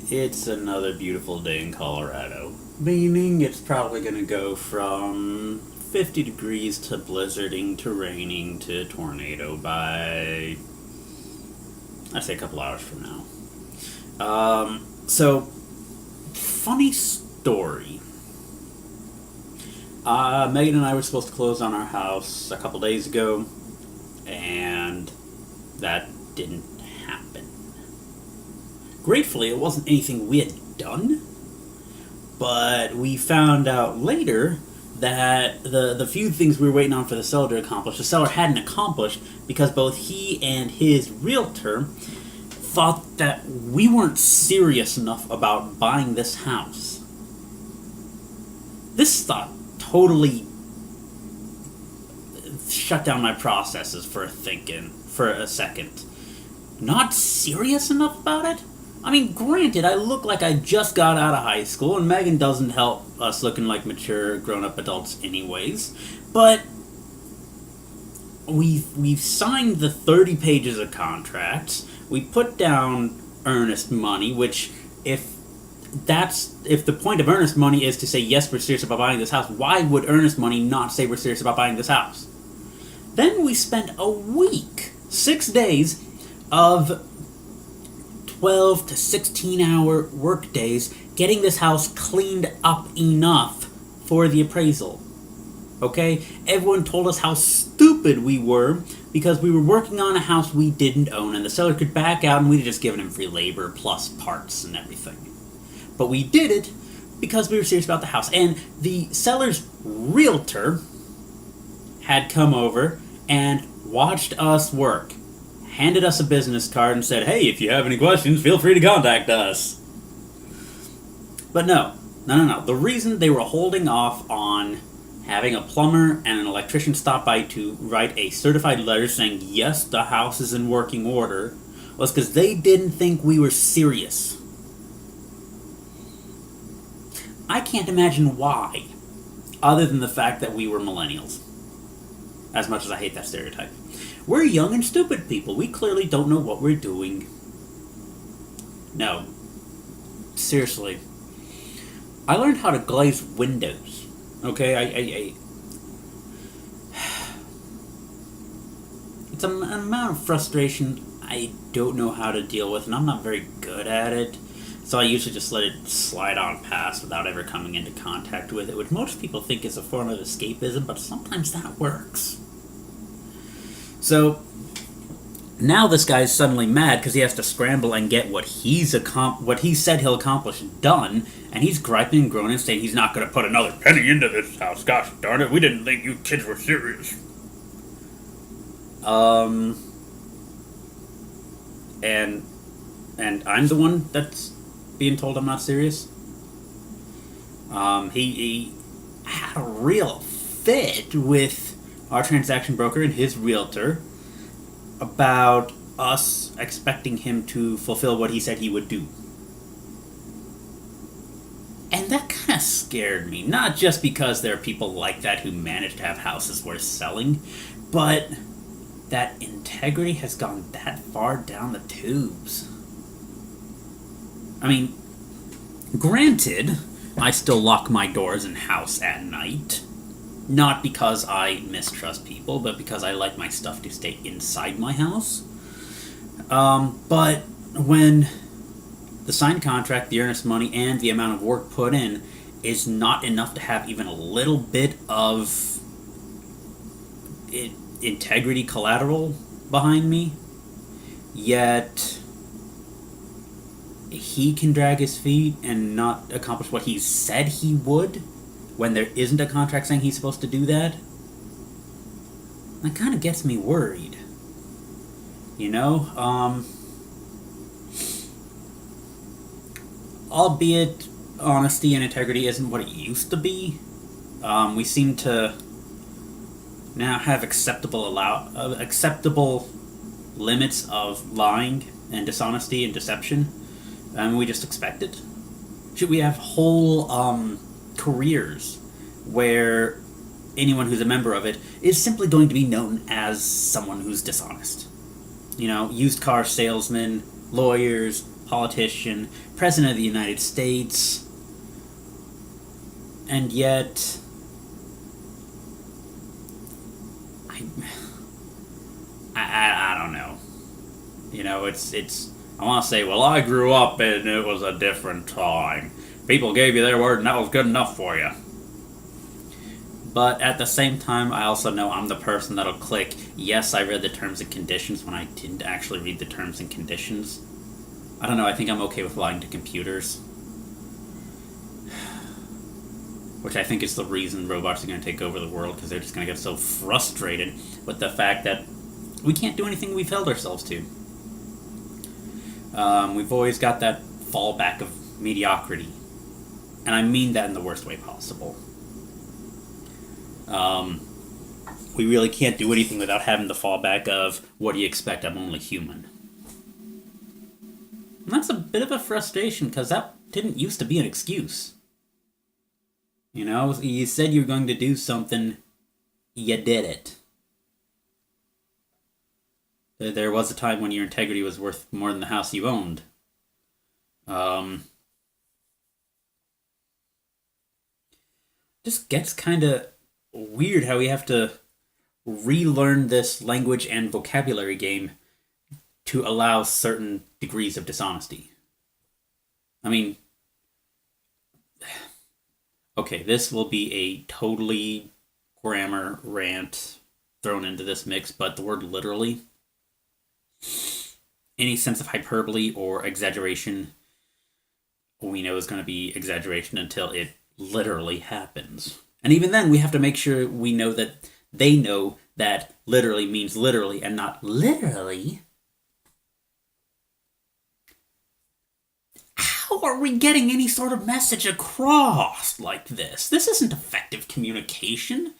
It's another beautiful day in Colorado. Meaning it's probably going to go from 50 degrees to blizzarding to raining to tornado by, I'd say, a couple hours from now. So, funny story. Megan and I were supposed to close on our house a couple days ago, and that didn't happen. Gratefully, it wasn't anything we had done, but we found out later that the few things we were waiting on for the seller to accomplish, the seller hadn't accomplished because both he and his realtor thought that we weren't serious enough about buying this house. This thought totally shut down my processes for a second. Not serious enough about it? I mean, granted, I look like I just got out of high school, and Megan doesn't help us looking like mature, grown-up adults anyways, but we've signed the 30 pages of contracts, we put down earnest money, which if the point of earnest money is to say, yes, we're serious about buying this house, why would earnest money not say we're serious about buying this house? Then we spent a week, 6 days, of 12 to 16 hour work days getting this house cleaned up enough for the appraisal. Okay? Everyone told us how stupid we were because we were working on a house we didn't own and the seller could back out and we'd just given him free labor plus parts and everything. But we did it because we were serious about the house. And the seller's realtor had come over and watched us work, handed us a business card and said, hey, if you have any questions, feel free to contact us. But no. The reason they were holding off on having a plumber and an electrician stop by to write a certified letter saying, yes, the house is in working order, was because they didn't think we were serious. I can't imagine why, other than the fact that we were millennials. As much as I hate that stereotype. We're young and stupid people. We clearly don't know what we're doing. No. Seriously. I learned how to glaze windows. Okay, It's an amount of frustration I don't know how to deal with, and I'm not very good at it. So I usually just let it slide on past without ever coming into contact with it, which most people think is a form of escapism, but sometimes that works. So, now this guy's suddenly mad because he has to scramble and get what he said he'll accomplish done, and he's griping and groaning, saying he's not going to put another penny into this house. Gosh darn it, we didn't think you kids were serious. And I'm the one that's being told I'm not serious. He had a real fit with our transaction broker and his realtor about us expecting him to fulfill what he said he would do. And that kind of scared me, not just because there are people like that who manage to have houses worth selling, but that integrity has gone that far down the tubes. I mean, granted, I still lock my doors in house at night. Not because I mistrust people, but because I like my stuff to stay inside my house. But when the signed contract, the earnest money, and the amount of work put in is not enough to have even a little bit of integrity collateral behind me, yet he can drag his feet and not accomplish what he said he would, when there isn't a contract saying he's supposed to do that, that kind of gets me worried. You know? Albeit, honesty and integrity isn't what it used to be. We seem to now have acceptable limits of lying and dishonesty and deception, and we just expect it. Should we have whole, careers where anyone who's a member of it is simply going to be known as someone who's dishonest. You know, used car salesmen, lawyers, politician, president of the United States, and yet I, I don't know. You know, it's. I want to say, well, I grew up and it was a different time. People gave you their word and that was good enough for you. But at the same time, I also know I'm the person that'll click, yes, I read the terms and conditions when I didn't actually read the terms and conditions. I don't know, I think I'm okay with lying to computers. Which I think is the reason robots are going to take over the world, because they're just going to get so frustrated with the fact that we can't do anything we've held ourselves to. We've always got that fallback of mediocrity. And I mean that in the worst way possible. We really can't do anything without having the fallback of, what do you expect, I'm only human. And that's a bit of a frustration, because that didn't used to be an excuse. You know, you said you were going to do something, you did it. There was a time when your integrity was worth more than the house you owned. Just gets kind of weird how we have to relearn this language and vocabulary game to allow certain degrees of dishonesty. I mean, okay, this will be a totally grammar rant thrown into this mix, but the word literally, any sense of hyperbole or exaggeration, we know is going to be exaggeration until it literally happens. And even then, we have to make sure we know that they know that literally means literally and not literally. How are we getting any sort of message across like this? This isn't effective communication.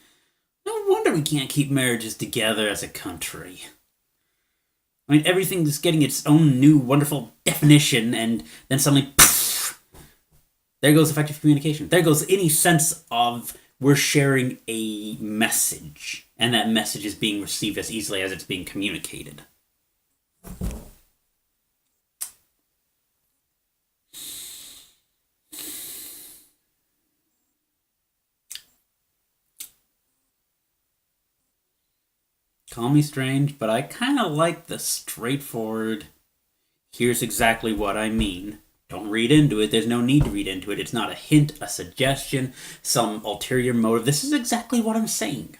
No wonder we can't keep marriages together as a country. I mean, everything's getting its own new wonderful definition, and then suddenly, poof, there goes effective communication. There goes any sense of we're sharing a message, and that message is being received as easily as it's being communicated. Call me strange, but I kind of like the straightforward, here's exactly what I mean. Don't read into it. There's no need to read into it. It's not a hint, a suggestion, some ulterior motive. This is exactly what I'm saying.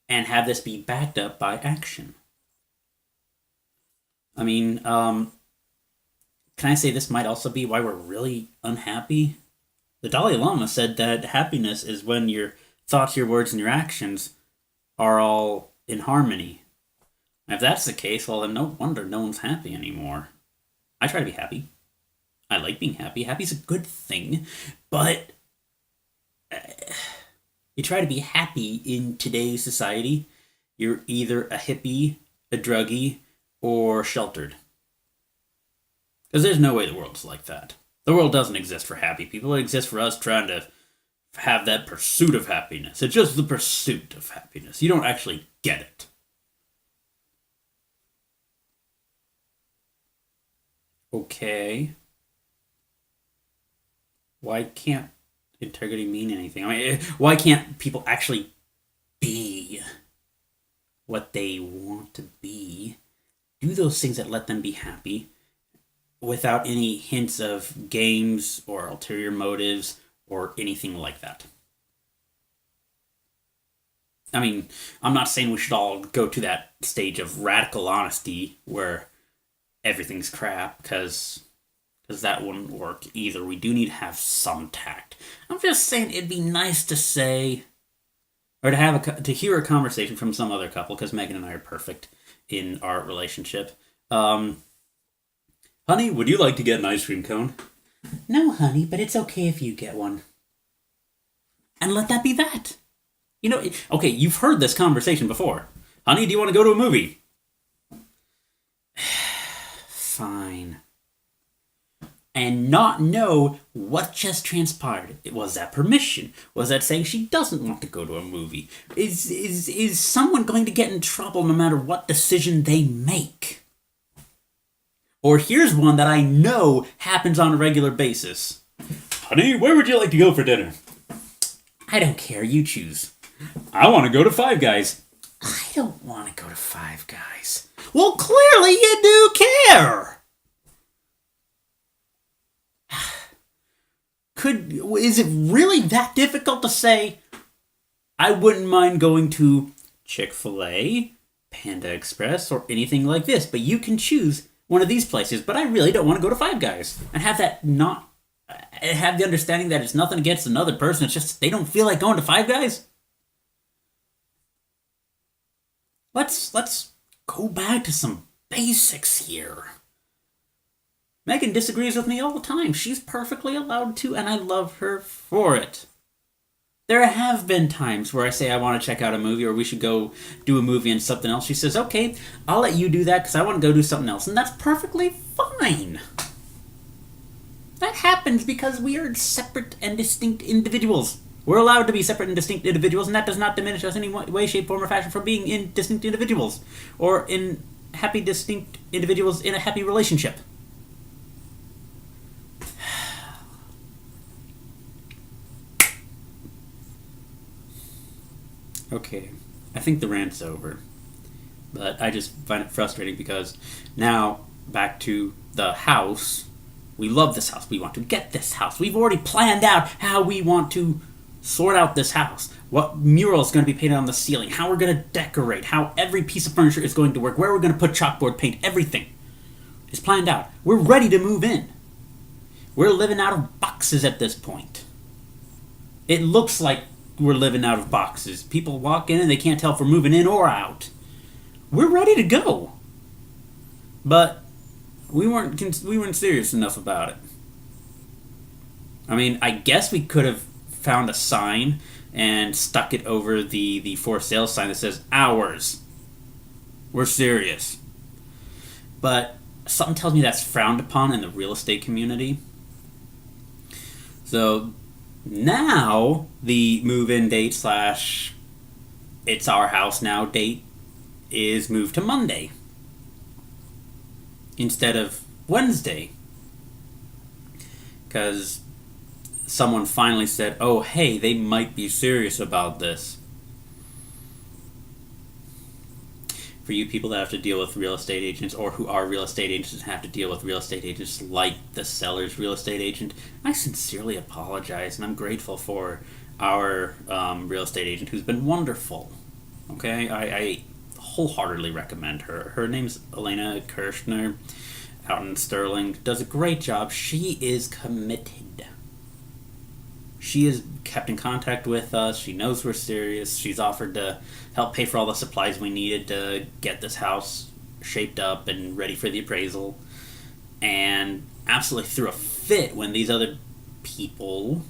And have this be backed up by action. I mean, can I say this might also be why we're really unhappy? The Dalai Lama said that happiness is when your thoughts, your words, and your actions are all in harmony. And if that's the case, well, then no wonder no one's happy anymore. I try to be happy. I like being happy. Happy's a good thing, but you try to be happy in today's society, you're either a hippie, a druggie, or sheltered. Because there's no way the world's like that. The world doesn't exist for happy people. It exists for us trying to have that pursuit of happiness. It's just the pursuit of happiness. You don't actually get it. Okay. Why can't integrity mean anything? I mean, why can't people actually be what they want to be? Do those things that let them be happy without any hints of games or ulterior motives or anything like that. I mean, I'm not saying we should all go to that stage of radical honesty where everything's crap, because that wouldn't work either. We do need to have some tact. I'm just saying it'd be nice to say, or to have to hear a conversation from some other couple, because Megan and I are perfect in our relationship. Honey, would you like to get an ice cream cone? No, honey, but it's okay if you get one. And let that be that. You know, okay, you've heard this conversation before. Honey, do you want to go to a movie? Fine. And not know what just transpired. Was that permission? Was that saying she doesn't want to go to a movie? Is someone going to get in trouble no matter what decision they make? Or here's one that I know happens on a regular basis. Honey, where would you like to go for dinner? I don't care, you choose. I want to go to Five Guys. I don't want to go to Five Guys. Well, clearly you do care. Is it really that difficult to say, I wouldn't mind going to Chick-fil-A, Panda Express, or anything like this, but you can choose one of these places, but I really don't want to go to Five Guys. And have the understanding that it's nothing against another person, it's just they don't feel like going to Five Guys? Let's go back to some basics here. Megan disagrees with me all the time. She's perfectly allowed to, and I love her for it. There have been times where I say I want to check out a movie or we should go do a movie and something else. She says, okay, I'll let you do that because I want to go do something else. And that's perfectly fine. That happens because we are separate and distinct individuals. We're allowed to be separate and distinct individuals, and that does not diminish us in any way, shape, form, or fashion from being in distinct individuals. Or in happy, distinct individuals in a happy relationship. Okay, I think the rant's over. But I just find it frustrating because now, back to the house. We love this house. We want to get this house. We've already planned out how we want to sort out this house. What mural is going to be painted on the ceiling. How we're going to decorate. How every piece of furniture is going to work. Where we're going to put chalkboard paint. Everything is planned out. We're ready to move in. We're living out of boxes at this point. It looks like we're living out of boxes. People walk in and they can't tell if we're moving in or out. We're ready to go. But we weren't serious enough about it. I mean, I guess we could have found a sign and stuck it over the for sale sign that says ours. We're serious. But something tells me that's frowned upon in the real estate community. So now the move-in date / it's our house now date is moved to Monday instead of Wednesday. Because someone finally said, oh, hey, they might be serious about this. For you people that have to deal with real estate agents or who are real estate agents and have to deal with real estate agents like the seller's real estate agent, I sincerely apologize and I'm grateful for our real estate agent who's been wonderful. Okay, I wholeheartedly recommend her. Her name's Elena Kirshner out in Sterling. Does a great job. She is committed. She is kept in contact with us. She knows we're serious. She's offered to help pay for all the supplies we needed to get this house shaped up and ready for the appraisal. And absolutely threw a fit when these other people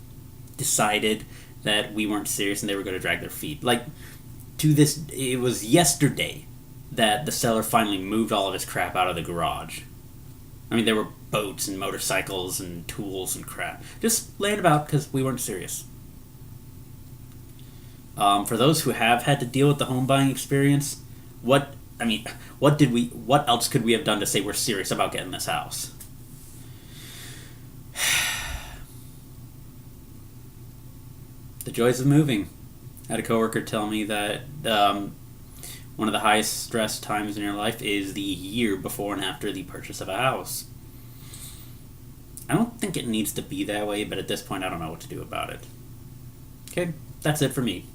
decided that we weren't serious and they were going to drag their feet. Like, it was yesterday that the seller finally moved all of his crap out of the garage. I mean, there were boats and motorcycles and tools and crap just laying about because we weren't serious. For those who have had to deal with the home buying experience, what else could we have done to say we're serious about getting this house? The joys of moving. I had a coworker tell me that one of the highest stress times in your life is the year before and after the purchase of a house. I don't think it needs to be that way, but at this point I don't know what to do about it. Okay, that's it for me.